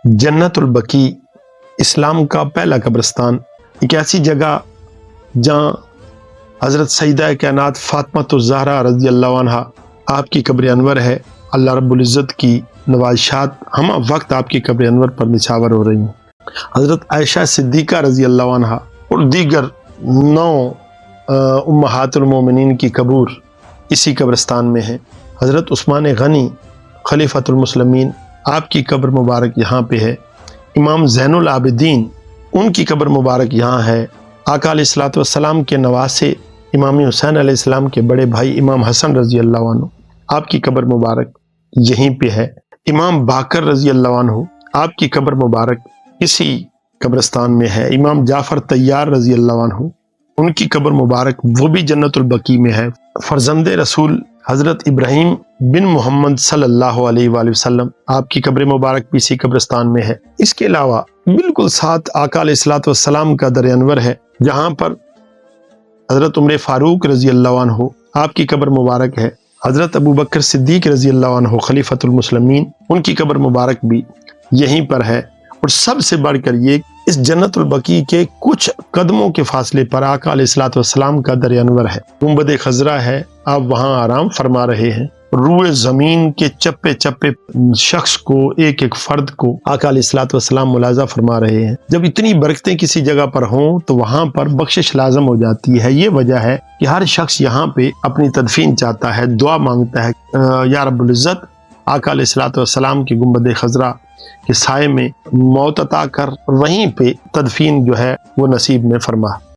जन्नतुल बकी इस्लाम का पहला कब्रिस्तान, एक ऐसी जगह जहाँ हज़रत सईदा कायनात फातिमा ज़हरा रज़ी अल्लाह अन्हा आपकी कब्र अनवर है। अल्लाह रब्बुल इज़्ज़त की नवाज़िशात हम वक्त आपकी कब्र अनवर पर निछावर हो रही हैं। हज़रत आयशा सिद्दीक़ा रज़ी अल्लाह अन्हा और दीगर 9 उम्महातुल मोमिनीन की कब्र इसी कब्रिस्तान में है। हज़रत उस्मान गनी खलीफतुल मुस्लिमीन आपकी कब्र मुबारक यहाँ पे है। इमाम ज़ैनुल आबिदीन उनकी कब्र मुबारक यहाँ है। आका अलैहिस्सलातु वस्सलाम के नवासे इमाम हुसैन अलैहिस्सलाम के बड़े भाई इमाम हसन रज़ी अल्लाह अन्हु आपकी कब्र मुबारक यहीं पे है। इमाम बाकर रज़ी अल्लाह अन्हु आपकी कब्र मुबारक इसी कब्रिस्तान में है। इमाम जाफ़र तैयार रज़ी अल्लाह अन्हु उनकी कब्र मुबारक वो भी जन्नतुल बकी में है। फरजंदे रसूल हज़रत इब्राहीम बिन मोहम्मद सल्लल्लाहु अलैहि वसल्लम आपकी कब्र मुबारक भी इसी कब्रिस्तान में है। इसके अलावा बिल्कुल साथ आका अलैहिस्सलातु वस्सलाम का दर अनवर है, जहाँ पर हज़रत उमर फारूक रज़ी अल्लाह अन्हु आपकी कब्र मुबारक है। हज़रत अबू बकर सिद्दीक़ रज़ी अल्लाह अन्हु खलीफतुल मुस्लिमीन उनकी कब्र मुबारक भी यहीं पर है। और सबसे बढ़कर ये इस जन्नतुल बकी के कुछ कदमों के फासले पर आका अलैहिस्सलातु वस्सलाम का दर अनवर है। गुंबद खज़रा है, आप वहाँ आराम फरमा रहे हैं। रूए ज़मीन के चप्पे चप्पे शख्स को, एक एक फर्द को आका अलैहिस्सलातु वस्सलाम मुलाजा फरमा रहे हैं। जब इतनी बरकतें किसी जगह पर हों तो वहाँ पर बख्शिश लाज़म हो जाती है। ये वजह है कि हर शख्स यहाँ पे अपनी तदफीन चाहता है, दुआ मांगता है, या रब्बुल इज़्ज़त आका अलैहिस्सलातु वस्सलाम की गुंबद खज़रा के साए में मौत अता कर, वहीं पे तदफीन जो है वो नसीब में फरमा।